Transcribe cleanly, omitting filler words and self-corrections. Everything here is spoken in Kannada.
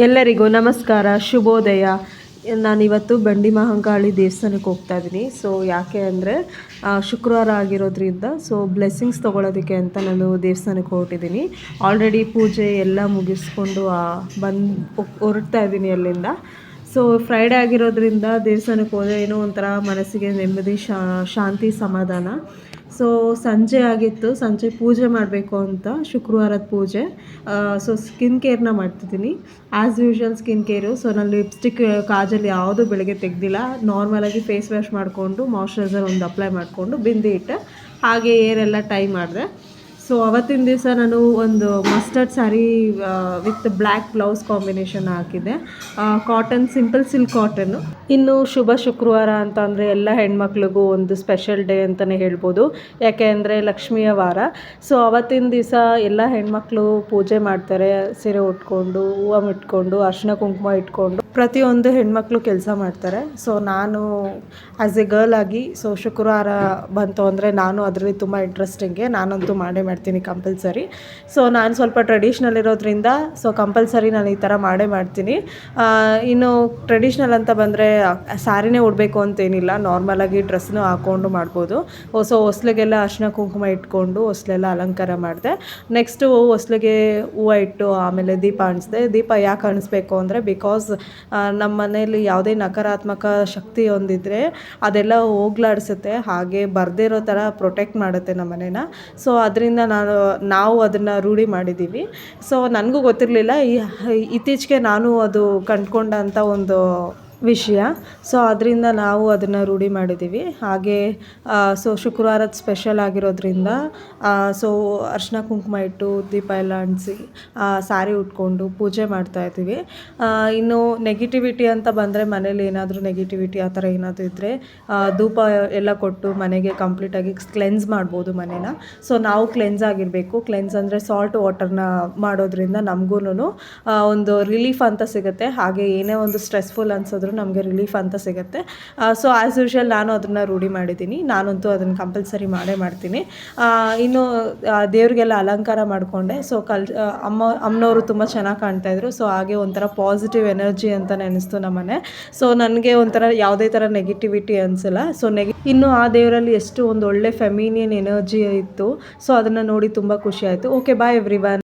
ಎಲ್ಲರಿಗೂ ನಮಸ್ಕಾರ, ಶುಭೋದಯ. ನಾನಿವತ್ತು ಬಂಡಿ ಮಹಾಂಕಾಳಿ ದೇವಸ್ಥಾನಕ್ಕೆ ಹೋಗ್ತಾ ಇದ್ದೀನಿ. ಸೊ ಯಾಕೆ ಅಂದರೆ ಶುಕ್ರವಾರ ಆಗಿರೋದ್ರಿಂದ ಸೊ ಬ್ಲೆಸ್ಸಿಂಗ್ಸ್ ತೊಗೊಳೋದಕ್ಕೆ ಅಂತ ನಾನು ದೇವಸ್ಥಾನಕ್ಕೆ ಹೊರಟಿದ್ದೀನಿ. ಆಲ್ರೆಡಿ ಪೂಜೆ ಎಲ್ಲ ಮುಗಿಸ್ಕೊಂಡು ಹೊರಡ್ತಾ ಇದ್ದೀನಿ ಅಲ್ಲಿಂದ. ಸೊ ಫ್ರೈಡೇ ಆಗಿರೋದ್ರಿಂದ ದೇವಸ್ಥಾನಕ್ಕೆ ಹೋದರೆ ಏನೋ ಒಂಥರ ಮನಸ್ಸಿಗೆ ನೆಮ್ಮದಿ, ಶಾಂತಿ, ಸಮಾಧಾನ. ಸೊ ಸಂಜೆ ಆಗಿತ್ತು, ಸಂಜೆ ಪೂಜೆ ಮಾಡಬೇಕು ಅಂತ, ಶುಕ್ರವಾರದ ಪೂಜೆ. ಸೊ ಸ್ಕಿನ್ ಕೇರ್ನ ಮಾಡ್ತಿದ್ದೀನಿ, as usual skin care. So ನಾನು ಲಿಪ್ಸ್ಟಿಕ್, ಕಾಜಲ್ ಯಾವುದೂ ಬೆಳಗ್ಗೆ ತೆಗೆದಿಲ್ಲ. ನಾರ್ಮಲಾಗಿ ಫೇಸ್ ವಾಶ್ ಮಾಡಿಕೊಂಡು ಮಾಯ್ಶ್ಚರೈಸರ್ ಒಂದು ಅಪ್ಲೈ ಮಾಡಿಕೊಂಡು ಬಿಂದಿ ಇಟ್ಟೆ, ಹಾಗೆ ಏರೆಲ್ಲ ಟೈ ಮಾಡಿದೆ. ಸೊ ಅವತ್ತಿನ ದಿವಸ ನಾನು ಒಂದು mustard sari with black blouse combination ಹಾಕಿದ್ದೆ. ಕಾಟನ್, ಸಿಂಪಲ್ ಸಿಲ್ಕ್ ಕಾಟನ್ನು. ಇನ್ನು ಶುಭ ಶುಕ್ರವಾರ ಅಂತ ಅಂದರೆ ಎಲ್ಲ ಹೆಣ್ಮಕ್ಳಿಗೂ ಒಂದು ಸ್ಪೆಷಲ್ ಡೇ ಅಂತಲೇ ಹೇಳ್ಬೋದು. ಯಾಕೆ ಅಂದರೆ ಲಕ್ಷ್ಮಿಯ ವಾರ. ಸೊ ಅವತ್ತಿನ ದಿವಸ ಎಲ್ಲ ಹೆಣ್ಮಕ್ಳು ಪೂಜೆ ಮಾಡ್ತಾರೆ, ಸೀರೆ ಉಟ್ಕೊಂಡು, ಹೂವು ಇಟ್ಕೊಂಡು, ಅರಿಶಿನ ಕುಂಕುಮ ಇಟ್ಕೊಂಡು ಪ್ರತಿಯೊಂದು ಹೆಣ್ಮಕ್ಳು ಕೆಲಸ ಮಾಡ್ತಾರೆ. ಸೊ ನಾನು ಆ್ಯಸ್ ಎ ಗರ್ಲ್ ಆಗಿ, ಸೊ ಶುಕ್ರವಾರ ಬಂತು ಅಂದರೆ ನಾನು ಅದರಲ್ಲಿ ತುಂಬ ಇಂಟ್ರೆಸ್ಟಿಂಗೆ, ನಾನಂತೂ ಮಾಡೇ ಮಾಡ್ತೀನಿ ಕಂಪಲ್ಸರಿ. ಸೊ ನಾನು ಸ್ವಲ್ಪ ಟ್ರೆಡಿಷ್ನಲ್ ಇರೋದ್ರಿಂದ ಸೊ ಕಂಪಲ್ಸರಿ ನಾನು ಈ ಥರ ಮಾಡೇ ಮಾಡ್ತೀನಿ. ಇನ್ನು ಟ್ರೆಡಿಷ್ನಲ್ ಅಂತ ಬಂದರೆ ಸ್ಯಾರಿನೇ ಉಡಬೇಕು ಅಂತೇನಿಲ್ಲ, ನಾರ್ಮಲಾಗಿ ಡ್ರೆಸ್ನೂ ಹಾಕ್ಕೊಂಡು ಮಾಡ್ಬೋದು. ಸೊ ಹೊಸ್ಲಿಗೆಲ್ಲ ಅರಿಶಿನ ಕುಂಕುಮ ಇಟ್ಕೊಂಡು ಹೊಸ್ಲೆಲ್ಲ ಅಲಂಕಾರ ಮಾಡಿದೆ. ನೆಕ್ಸ್ಟು ಹೊಸ್ಲಿಗೆ ಹೂವು ಇಟ್ಟು ಆಮೇಲೆ ದೀಪ ಅಂಟಿಸಿದೆ. ದೀಪ ಯಾಕೆ ಅಂಟಿಸ್ಬೇಕು ಅಂದರೆ ಬಿಕಾಸ್ ನಮ್ಮ ಮನೇಲಿ ಯಾವುದೇ ನಕಾರಾತ್ಮಕ ಶಕ್ತಿ ಹೊಂದಿದ್ರೆ ಅದೆಲ್ಲ ಹೋಗ್ಲಾಡಿಸುತ್ತೆ, ಹಾಗೆ ಬರದೇ ಇರೋ ಥರ ಪ್ರೊಟೆಕ್ಟ್ ಮಾಡುತ್ತೆ ನಮ್ಮ ಮನೇನ. ಸೊ ಅದರಿಂದ ನಾವು ಅದನ್ನು ರೂಢಿ ಮಾಡಿದ್ದೀವಿ. ಸೊ ನನಗೂ ಗೊತ್ತಿರಲಿಲ್ಲ, ಇತ್ತೀಚೆಗೆ ನಾನು ಅದು ಕಂಡುಕೊಂಡಂಥ ಒಂದು ವಿಷಯ. ಸೊ ಅದರಿಂದ ನಾವು ಅದನ್ನು ರೂಢಿ ಮಾಡಿದ್ದೀವಿ. ಹಾಗೆ ಸೊ ಶುಕ್ರವಾರದ ಸ್ಪೆಷಲ್ ಆಗಿರೋದ್ರಿಂದ ಸೊ ಅರಿಶಿನ ಕುಂಕುಮ ಇಟ್ಟು ದೀಪ ಎಲ್ಲ ಅಂಟಿಸಿ ಸಾರಿ ಉಟ್ಕೊಂಡು ಪೂಜೆ ಮಾಡ್ತಾಯಿದ್ದೀವಿ. ಇನ್ನು ನೆಗೆಟಿವಿಟಿ ಅಂತ ಬಂದರೆ ಮನೇಲಿ ಏನಾದರೂ ನೆಗೆಟಿವಿಟಿ ಆ ಥರ ಏನಾದರೂ ಇದ್ದರೆ ಧೂಪ ಎಲ್ಲ ಕೊಟ್ಟು ಮನೆಗೆ ಕಂಪ್ಲೀಟಾಗಿ ಕ್ಲೆನ್ಸ್ ಮಾಡ್ಬೋದು ಮನೇನ. ಸೊ ನಾವು ಕ್ಲೆನ್ಸ್ ಆಗಿರಬೇಕು. ಕ್ಲೆನ್ಸ್ ಅಂದರೆ ಸಾಲ್ಟ್ ವಾಟರ್ನ ಮಾಡೋದ್ರಿಂದ ನಮಗೂ ಒಂದು ರಿಲೀಫ್ ಅಂತ ಸಿಗುತ್ತೆ. ಹಾಗೆ ಏನೇ ಒಂದು ಸ್ಟ್ರೆಸ್ಫುಲ್ ಅನ್ಸಿದ್ರು ನಮಗೆ ರಿಲೀಫ್ ಅಂತ ಸಿಗುತ್ತೆ. ಸೊ ಆ್ಯಸ್ ಯೂಶ್ವಲ್ ನಾನು ಅದನ್ನು ರೂಢಿ ಮಾಡಿದ್ದೀನಿ, ನಾನಂತೂ ಅದನ್ನು ಕಂಪಲ್ಸರಿ ಮಾಡೇ ಮಾಡ್ತೀನಿ. ಇನ್ನು ದೇವ್ರಿಗೆಲ್ಲ ಅಲಂಕಾರ ಮಾಡಿಕೊಂಡೆ. ಸೊ ಅಮ್ಮನವರು ತುಂಬ ಚೆನ್ನಾಗಿ ಕಾಣ್ತಾಯಿದ್ರು. ಸೊ ಹಾಗೆ ಒಂಥರ ಪಾಸಿಟಿವ್ ಎನರ್ಜಿ ಅಂತ ನೆನೆಸ್ತು ನಮ್ಮನೆ. ಸೊ ನನಗೆ ಒಂಥರ ಯಾವುದೇ ಥರ ನೆಗೆಟಿವಿಟಿ ಅನಿಸಿಲ್ಲ. ಸೊ ಇನ್ನು ಆ ದೇವರಲ್ಲಿ ಎಷ್ಟು ಒಂದು ಒಳ್ಳೆ ಫೆಮಿನಿಯನ್ ಎನರ್ಜಿ ಇತ್ತು. ಸೊ ಅದನ್ನು ನೋಡಿ ತುಂಬ ಖುಷಿ ಆಯಿತು. ಓಕೆ, ಬಾಯ್ ಎವ್ರಿವನ್.